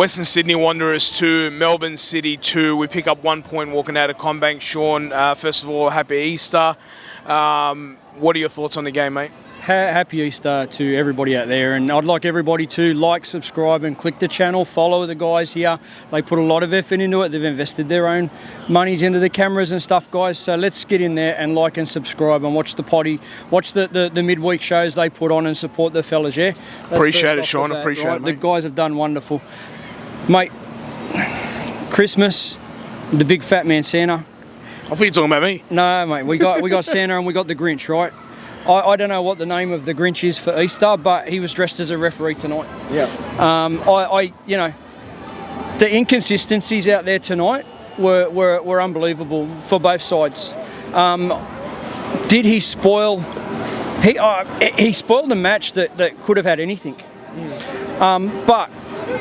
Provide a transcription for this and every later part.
Western Sydney Wanderers 2, Melbourne City 2. We pick up 1 point walking out of Combank. Sean, first of all, happy Easter. What are your thoughts on the game, mate? Happy Easter to everybody out there, and I'd like everybody to like, subscribe and click the channel, follow the guys here. They put a lot of effort into it. They've invested their own monies into the cameras and stuff, guys, so let's get in there and like and subscribe and watch the potty, watch the midweek shows they put on and support the fellas, yeah? Appreciate it, Sean, appreciate it, mate. The guys have done wonderful. Mate, Christmas, the big fat man Santa. I thought you were talking about me. No, mate, we got Santa and we got the Grinch, right? I don't know what the name of the Grinch is for Easter, but he was dressed as a referee tonight. Yeah. The inconsistencies out there tonight were unbelievable for both sides. Did he spoil? He spoiled a match that could have had anything. But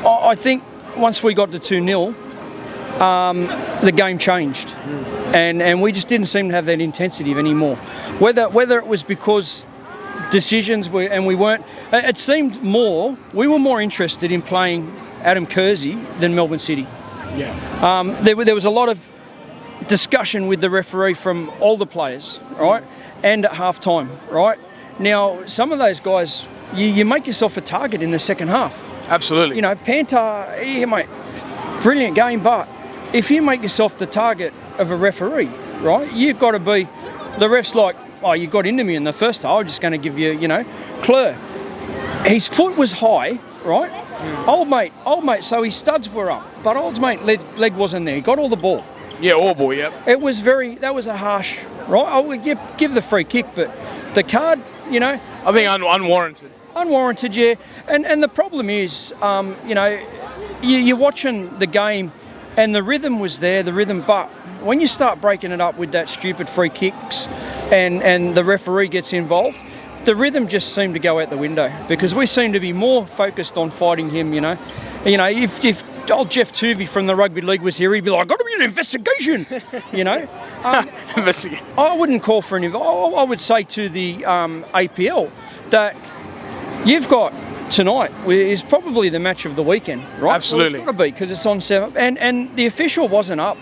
I think once we got to 2-0, the game changed, and we just didn't seem to have that intensity anymore. Whether it was because decisions were, and we weren't, it seemed we were more interested in playing Adam Kersey than Melbourne City. Yeah. There was a lot of discussion with the referee from all the players, right, and at half time, right. Now some of those guys, you make yourself a target in the second half. Absolutely. You know, Panther, yeah, mate, brilliant game, but if you make yourself the target of a referee, right, you've got to be, the ref's like, oh, you got into me in the first half, I'm just going to give you, clear. His foot was high, right? Old mate, so his studs were up, but old mate leg wasn't there. He got all the ball. Yeah, all ball, yep. It was that was a harsh, right? I would give the free kick, but the card, I think unwarranted. Unwarranted, yeah. And the problem is, you're watching the game and the rhythm was there, but when you start breaking it up with that stupid free kicks and the referee gets involved, the rhythm just seemed to go out the window because we seem to be more focused on fighting him, If old Jeff Tuvey from the Rugby League was here, he'd be like, got to be an investigation, Investigation. I wouldn't call for I would say to the APL that you've got tonight is probably the match of the weekend, right? Absolutely. Well, it's got to be because it's on 7, and the official wasn't up.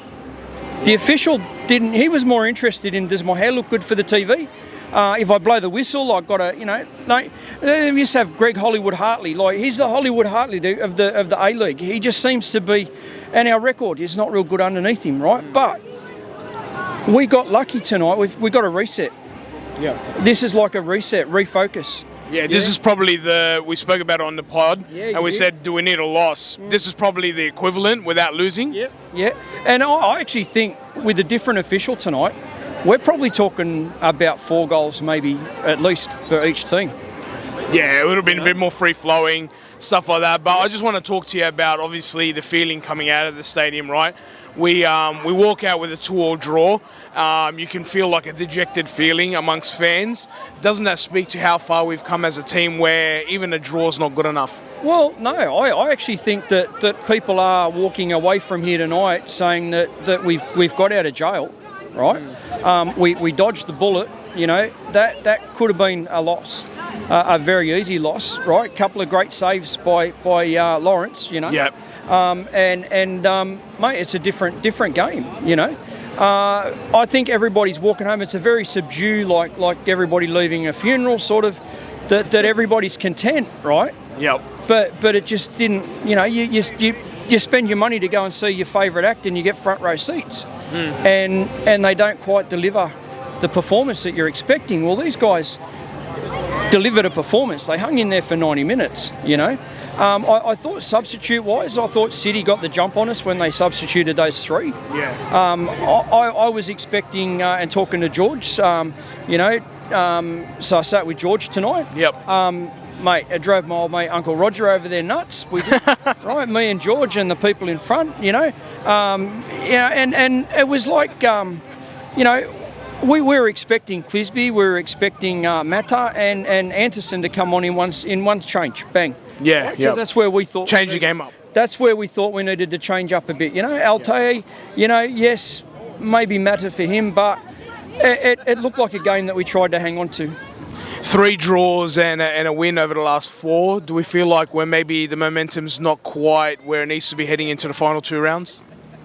The official didn't. He was more interested in, does my hair look good for the TV? If I blow the whistle, I've got to, No, we used to have Greg Hollywood Hartley. Like he's the Hollywood Hartley of the A League. He just seems to be, and our record is not real good underneath him, right? But we got lucky tonight. We got a reset. Yeah. This is like a reset, refocus. Yeah, this is probably we spoke about it on the pod, and we said, do we need a loss? This is probably the equivalent without losing. Yep, yeah. And I actually think with a different official tonight, we're probably talking about 4 goals maybe at least for each team. Yeah, it would have been a bit more free-flowing, stuff like that. But I just want to talk to you about, obviously, the feeling coming out of the stadium, right? We walk out with a 2-2 draw. You can feel like a dejected feeling amongst fans. Doesn't that speak to how far we've come as a team where even a draw's not good enough? Well, no, I actually think that people are walking away from here tonight saying that we've got out of jail, right? We dodged the bullet, that could have been a loss. A very easy loss, right? A couple of great saves by Lawrence, Yep. Mate, it's a different game, I think everybody's walking home. It's a very subdued, like everybody leaving a funeral, sort of, that everybody's content, right? Yep. But it just didn't, you spend your money to go and see your favourite act and you get front row seats, and they don't quite deliver the performance that you're expecting. Well, these guys delivered a performance. They hung in there for 90 minutes, I thought substitute-wise, I thought City got the jump on us when they substituted those 3. Yeah. I was expecting, and talking to George, so I sat with George tonight. Yep. Mate, it drove my old mate Uncle Roger over there nuts. We did, right, me and George and the people in front, and it was like, we were expecting Clisby, we were expecting Mata and Anderson to come on in one change, bang. Yeah, yeah. That's where we thought change the game up. That's where we thought we needed to change up a bit. Altay, yes, maybe Mata for him, but it looked like a game that we tried to hang on to. 3 draws and a win over the last 4. Do we feel like maybe the momentum's not quite where it needs to be heading into the final 2 rounds?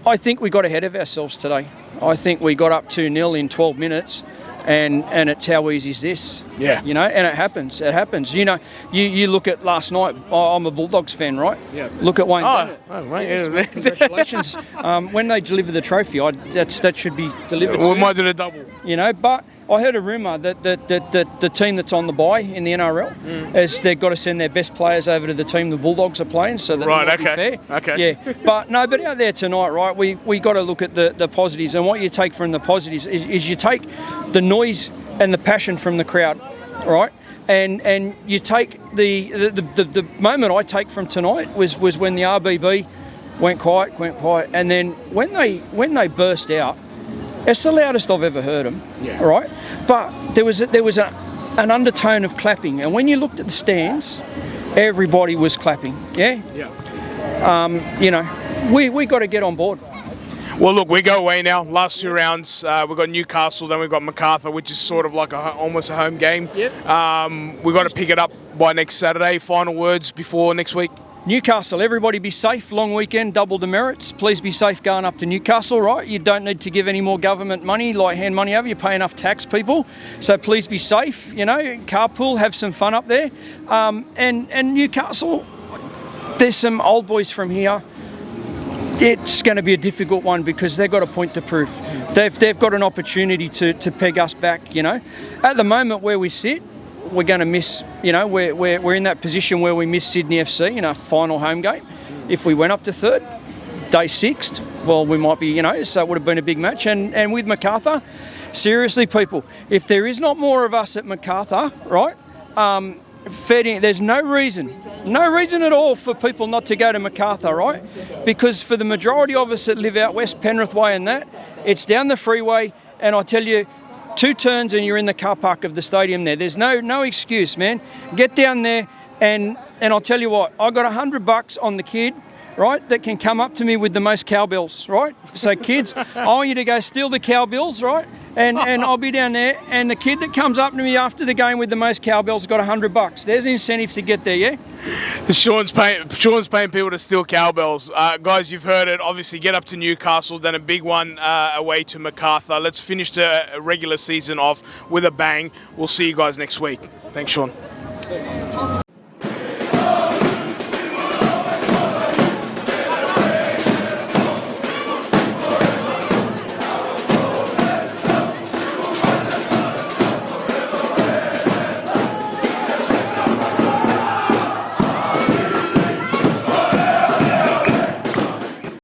I think we got ahead of ourselves today. I think we got up 2-0 in 12 minutes, and it's how easy is this? Yeah. You know, and it happens. It happens. You know, you look at last night. I'm a Bulldogs fan, right? Yeah. Look at Wayne Bennett. Oh, right. Yes, congratulations. When they deliver the trophy, that should be delivered. We soon. might do a double. You know, but I heard a rumour that the team that's on the bye in the NRL is they've got to send their best players over to the team the Bulldogs are playing, so that Right, might be okay. fair. Okay. Yeah, but out there tonight, right? We got to look at the positives, and what you take from the positives is you take the noise and the passion from the crowd, right? And you take the moment I take from tonight was when the RBB went quiet, and then when they burst out. It's the loudest I've ever heard them, right? But there was an undertone of clapping, and when you looked at the stands, everybody was clapping. Yeah. You know, we got to get on board. Well, look, we go away now. Last 2 rounds, we've got Newcastle, then we've got Macarthur, which is sort of like almost a home game. Yep. We've got to pick it up by next Saturday. Final words before next week? Newcastle, everybody be safe. Long weekend, double demerits. Please be safe going up to Newcastle, right? You don't need to give any more government money, like hand money over. You pay enough tax, people. So please be safe, you know, carpool, have some fun up there. And Newcastle, there's some old boys from here. It's going to be a difficult one because they've got a point to prove. They've got an opportunity to peg us back, you know. At the moment where we sit, we're going to miss, you know, we're in that position where we miss Sydney FC in our final home game. If we went up to 3rd, day 6th, well, we might be, you know, so it would have been a big match. And with Macarthur, seriously, people, if there is not more of us at Macarthur, right, there's no reason at all for people not to go to Macarthur, right? Because for the majority of us that live out west, Penrith Way and that, it's down the freeway, and I tell you, 2 turns and you're in the car park of the stadium there. There's no excuse, man. Get down there and I'll tell you what, I got $100 on the kid, right, that can come up to me with the most cowbells, right? So kids, I want you to go steal the cowbells, right? And I'll be down there, and the kid that comes up to me after the game with the most cowbells got $100. There's an incentive to get there, yeah? Sean's paying people to steal cowbells. Guys, you've heard it. Obviously, get up to Newcastle, then a big one away to Macarthur. Let's finish the regular season off with a bang. We'll see you guys next week. Thanks, Sean.